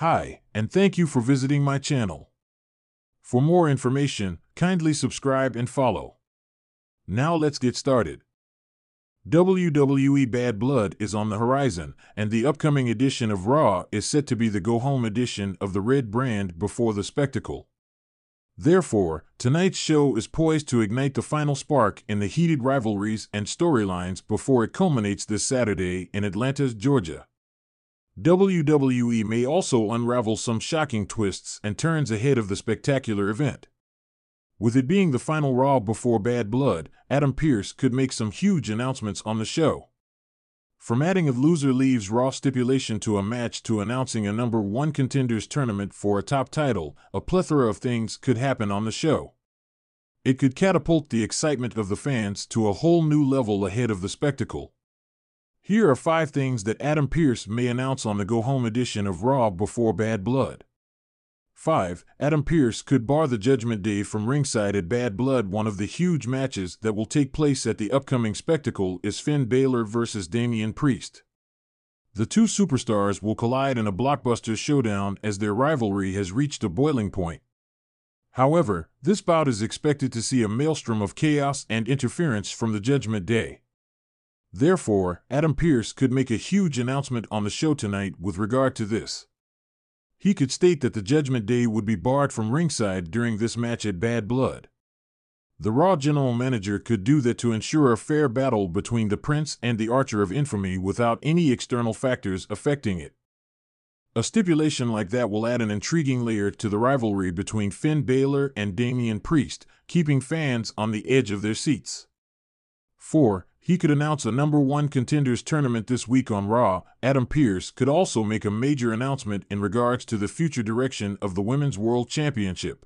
Hi, and thank you for visiting my channel. For more information, kindly subscribe and follow. Now let's get started. WWE Bad Blood is on the horizon, and the upcoming edition of Raw is set to be the go-home edition of the Red brand before the spectacle. Therefore, tonight's show is poised to ignite the final spark in the heated rivalries and storylines before it culminates this Saturday in Atlanta, Georgia. WWE may also unravel some shocking twists and turns ahead of the spectacular event. With it being the final Raw before Bad Blood, Adam Pearce could make some huge announcements on the show. From adding a loser leaves Raw stipulation to a match to announcing a number 1 contenders tournament for a top title, a plethora of things could happen on the show. It could catapult the excitement of the fans to a whole new level ahead of the spectacle. Here are 5 things that Adam Pearce may announce on the go-home edition of Raw before Bad Blood. 5. Adam Pearce could bar the Judgment Day from ringside at Bad Blood. One of the huge matches that will take place at the upcoming spectacle is Finn Balor vs. Priest. The two superstars will collide in a blockbuster showdown as their rivalry has reached a boiling point. However, this bout is expected to see a maelstrom of chaos and interference from the Judgment Day. Therefore, Adam Pearce could make a huge announcement on the show tonight with regard to this. He could state that the Judgment Day would be barred from ringside during this match at Bad Blood. The Raw general manager could do that to ensure a fair battle between the Prince and the Archer of Infamy without any external factors affecting it. A stipulation like that will add an intriguing layer to the rivalry between Finn Balor and Priest, keeping fans on the edge of their seats. 4. He could announce a number 1 contenders tournament this week on Raw. Adam Pearce could also make a major announcement in regards to the future direction of the Women's World Championship.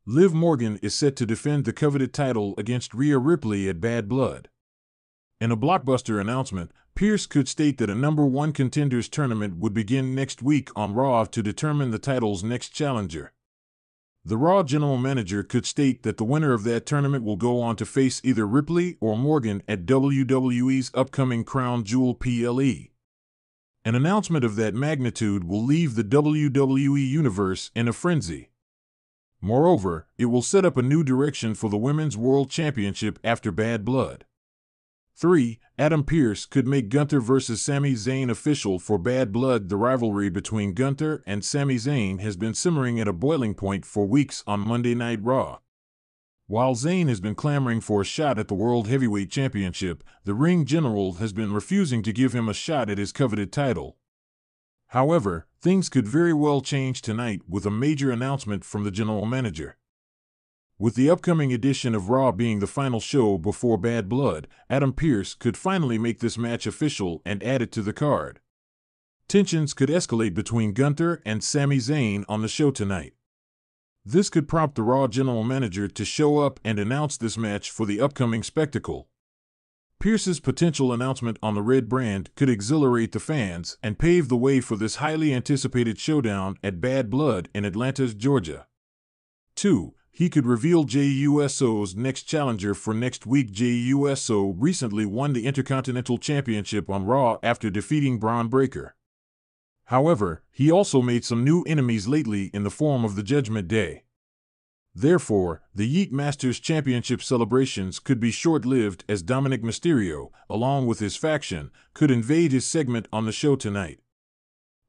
Liv Morgan is set to defend the coveted title against Rhea Ripley at Bad Blood. In a blockbuster announcement, Pearce could state that a number 1 contenders tournament would begin next week on Raw to determine the title's next challenger. The Raw general manager could state that the winner of that tournament will go on to face either Ripley or Morgan at WWE's upcoming Crown Jewel PLE. An announcement of that magnitude will leave the WWE Universe in a frenzy. Moreover, it will set up a new direction for the Women's World Championship after Bad Blood. 3. Adam Pearce could make Gunther vs. Sami Zayn official for Bad Blood. The rivalry between Gunther and Sami Zayn has been simmering at a boiling point for weeks on Monday Night Raw. While Zayn has been clamoring for a shot at the World Heavyweight Championship, the ring general has been refusing to give him a shot at his coveted title. However, things could very well change tonight with a major announcement from the general manager. With the upcoming edition of Raw being the final show before Bad Blood, Adam Pearce could finally make this match official and add it to the card. Tensions could escalate between Gunther and Sami Zayn on the show tonight. This could prompt the Raw general manager to show up and announce this match for the upcoming spectacle. Pearce's potential announcement on the Red brand could exhilarate the fans and pave the way for this highly anticipated showdown at Bad Blood in Atlanta, Georgia. 2. He could reveal Jey Uso's next challenger for next week. Jey Uso recently won the Intercontinental Championship on Raw after defeating Braun Breaker. However, he also made some new enemies lately in the form of the Judgment Day. Therefore, the Yeet Masters Championship celebrations could be short-lived as Dominic Mysterio, along with his faction, could invade his segment on the show tonight.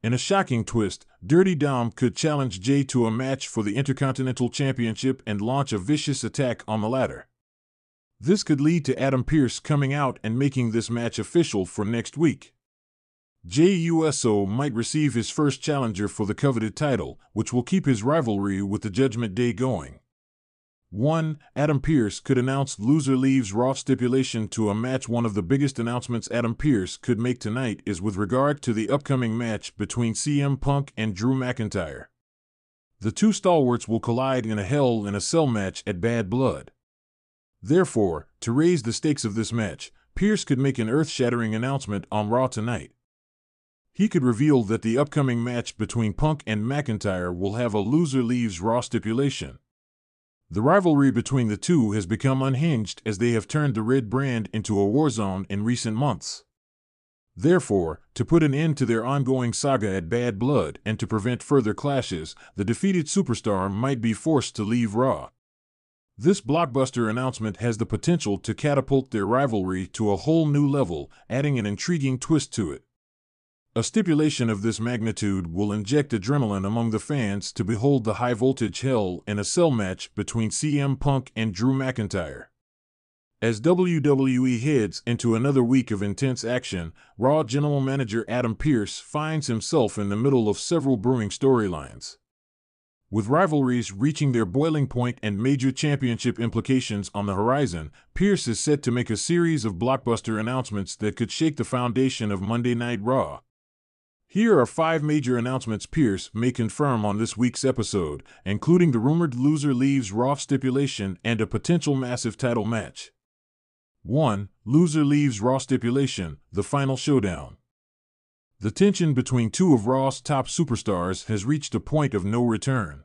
In a shocking twist, Dirty Dom could challenge Jey to a match for the Intercontinental Championship and launch a vicious attack on the latter. This could lead to Adam Pearce coming out and making this match official for next week. Jey Uso might receive his first challenger for the coveted title, which will keep his rivalry with the Judgment Day going. 1. Adam Pearce could announce loser leaves Raw stipulation to a match. One of the biggest announcements Adam Pearce could make tonight is with regard to the upcoming match between CM Punk and Drew McIntyre. The two stalwarts will collide in a Hell in a Cell match at Bad Blood. Therefore, to raise the stakes of this match, Pearce could make an earth-shattering announcement on Raw tonight. He could reveal that the upcoming match between Punk and McIntyre will have a loser leaves Raw stipulation. The rivalry between the two has become unhinged as they have turned the Red brand into a war zone in recent months. Therefore, to put an end to their ongoing saga at Bad Blood and to prevent further clashes, the defeated superstar might be forced to leave Raw. This blockbuster announcement has the potential to catapult their rivalry to a whole new level, adding an intriguing twist to it. A stipulation of this magnitude will inject adrenaline among the fans to behold the high-voltage Hell in a Cell match between CM Punk and Drew McIntyre. As WWE heads into another week of intense action, Raw General Manager Adam Pearce finds himself in the middle of several brewing storylines. With rivalries reaching their boiling point and major championship implications on the horizon, Pearce is set to make a series of blockbuster announcements that could shake the foundation of Monday Night Raw. Here are 5 major announcements Pearce may confirm on this week's episode, including the rumored loser leaves Raw stipulation and a potential massive title match. 1. Loser leaves Raw stipulation, the final showdown. The tension between two of Raw's top superstars has reached a point of no return.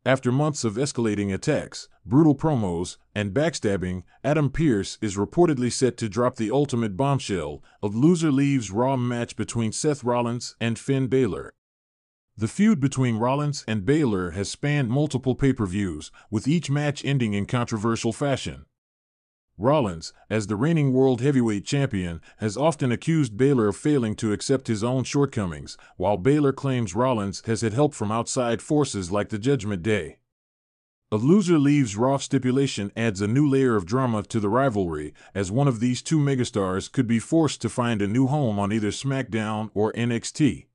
After months of escalating attacks, brutal promos, and backstabbing, Adam Pearce is reportedly set to drop the ultimate bombshell, a loser leaves Raw match between Seth Rollins and Finn Balor. The feud between Rollins and Balor has spanned multiple pay-per-views, with each match ending in controversial fashion. Rollins, as the reigning World Heavyweight Champion, has often accused Balor of failing to accept his own shortcomings, while Balor claims Rollins has had help from outside forces like the Judgment Day. A loser leaves Raw stipulation adds a new layer of drama to the rivalry, as one of these two megastars could be forced to find a new home on either SmackDown or NXT.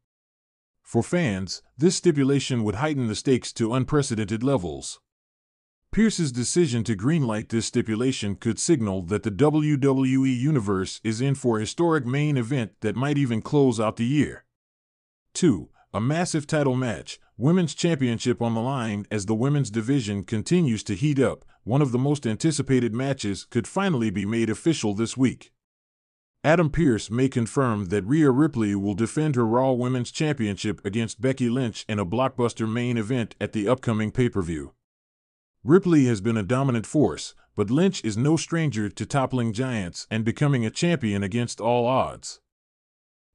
For fans, this stipulation would heighten the stakes to unprecedented levels. Pearce's decision to greenlight this stipulation could signal that the WWE Universe is in for a historic main event that might even close out the year. 2. A massive title match, Women's Championship on the line. As the women's division continues to heat up, one of the most anticipated matches could finally be made official this week. Adam Pearce may confirm that Rhea Ripley will defend her Raw Women's Championship against Becky Lynch in a blockbuster main event at the upcoming pay-per-view. Ripley has been a dominant force, but Lynch is no stranger to toppling giants and becoming a champion against all odds.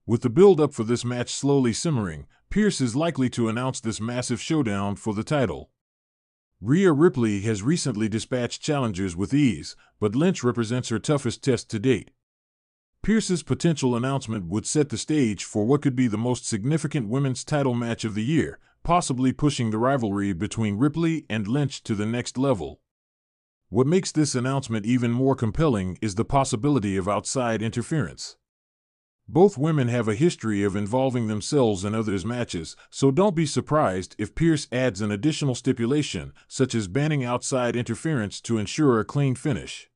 With the build-up for this match slowly simmering, Pearce is likely to announce this massive showdown for the title. Rhea Ripley has recently dispatched challengers with ease, but Lynch represents her toughest test to date. Pearce's potential announcement would set the stage for what could be the most significant women's title match of the year, possibly pushing the rivalry between Ripley and Lynch to the next level. What makes this announcement even more compelling is the possibility of outside interference. Both women have a history of involving themselves in others' matches, so don't be surprised if Pearce adds an additional stipulation, such as banning outside interference to ensure a clean finish.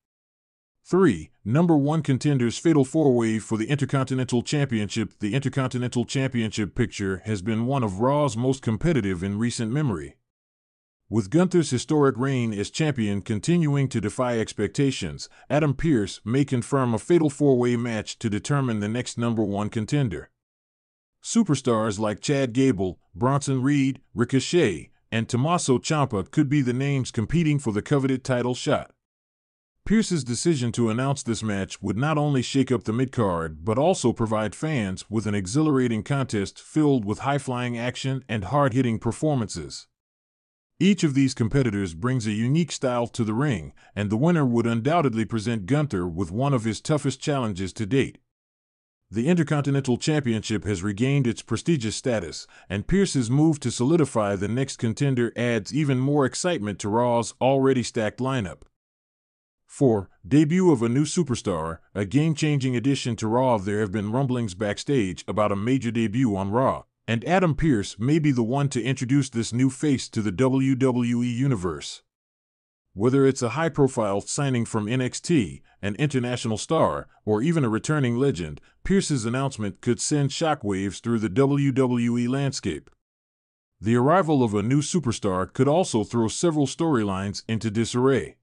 3. Number 1 contenders fatal four-way for the Intercontinental Championship. The Intercontinental Championship picture has been one of Raw's most competitive in recent memory. With Gunther's historic reign as champion continuing to defy expectations, Adam Pearce may confirm a fatal four-way match to determine the next number 1 contender. Superstars like Chad Gable, Bronson Reed, Ricochet, and Tommaso Ciampa could be the names competing for the coveted title shot. Pearce's decision to announce this match would not only shake up the mid-card but also provide fans with an exhilarating contest filled with high-flying action and hard-hitting performances. Each of these competitors brings a unique style to the ring, and the winner would undoubtedly present Gunther with one of his toughest challenges to date. The Intercontinental Championship has regained its prestigious status, and Pearce's move to solidify the next contender adds even more excitement to Raw's already stacked lineup. 4. Debut of a new superstar, a game-changing addition to Raw. There have been rumblings backstage about a major debut on Raw, and Adam Pearce may be the one to introduce this new face to the WWE Universe. Whether it's a high-profile signing from NXT, an international star, or even a returning legend, Pearce's announcement could send shockwaves through the WWE landscape. The arrival of a new superstar could also throw several storylines into disarray.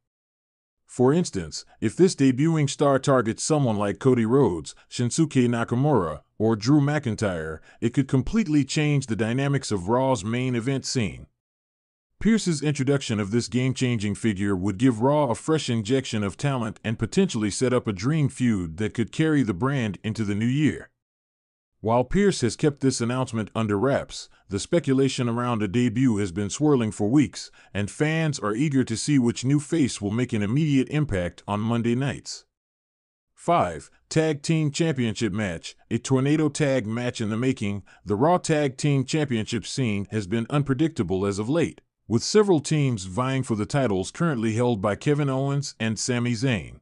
For instance, if this debuting star targets someone like Cody Rhodes, Shinsuke Nakamura, or Drew McIntyre, it could completely change the dynamics of Raw's main event scene. Pearce's introduction of this game-changing figure would give Raw a fresh injection of talent and potentially set up a dream feud that could carry the brand into the new year. While Pearce has kept this announcement under wraps, the speculation around a debut has been swirling for weeks, and fans are eager to see which new face will make an immediate impact on Monday nights. 5. Tag Team Championship Match. A tornado tag match in the making. The Raw Tag Team Championship scene has been unpredictable as of late, with several teams vying for the titles currently held by Kevin Owens and Sami Zayn.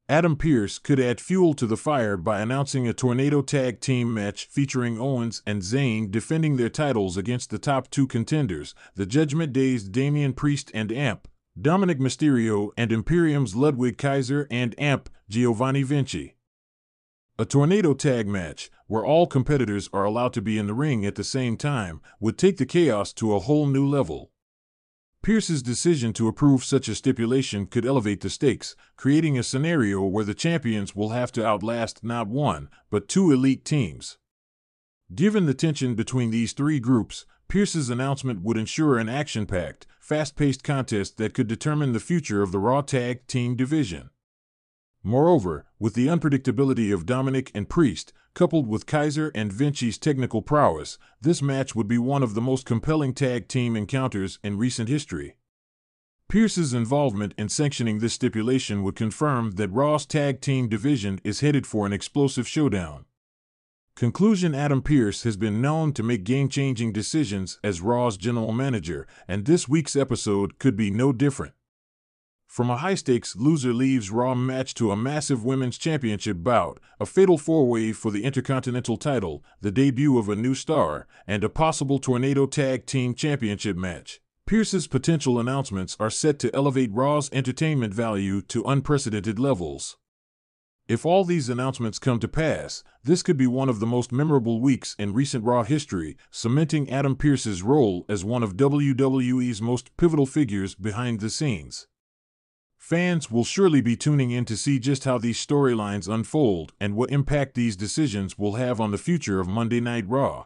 Adam Pearce could add fuel to the fire by announcing a tornado tag team match featuring Owens and Zayn defending their titles against the top two contenders, the Judgment Day's Damian Priest and Amp, Dominic Mysterio, and Imperium's Ludwig Kaiser and Amp, Giovanni Vinci. A tornado tag match, where all competitors are allowed to be in the ring at the same time, would take the chaos to a whole new level. Pearce's decision to approve such a stipulation could elevate the stakes, creating a scenario where the champions will have to outlast not one, but two elite teams. Given the tension between these three groups, Pearce's announcement would ensure an action-packed, fast-paced contest that could determine the future of the Raw Tag Team division. Moreover, with the unpredictability of Dominic and Priest, coupled with Kaiser and Vinci's technical prowess, this match would be one of the most compelling tag team encounters in recent history. Pearce's involvement in sanctioning this stipulation would confirm that Raw's tag team division is headed for an explosive showdown. Conclusion: Adam Pearce has been known to make game-changing decisions as Raw's general manager, and this week's episode could be no different. From a high-stakes loser leaves Raw match to a massive women's championship bout, a fatal four-way for the Intercontinental title, the debut of a new star, and a possible tornado tag team championship match, Pearce's potential announcements are set to elevate Raw's entertainment value to unprecedented levels. If all these announcements come to pass, this could be one of the most memorable weeks in recent Raw history, cementing Adam Pearce's role as one of WWE's most pivotal figures behind the scenes. Fans will surely be tuning in to see just how these storylines unfold and what impact these decisions will have on the future of Monday Night Raw.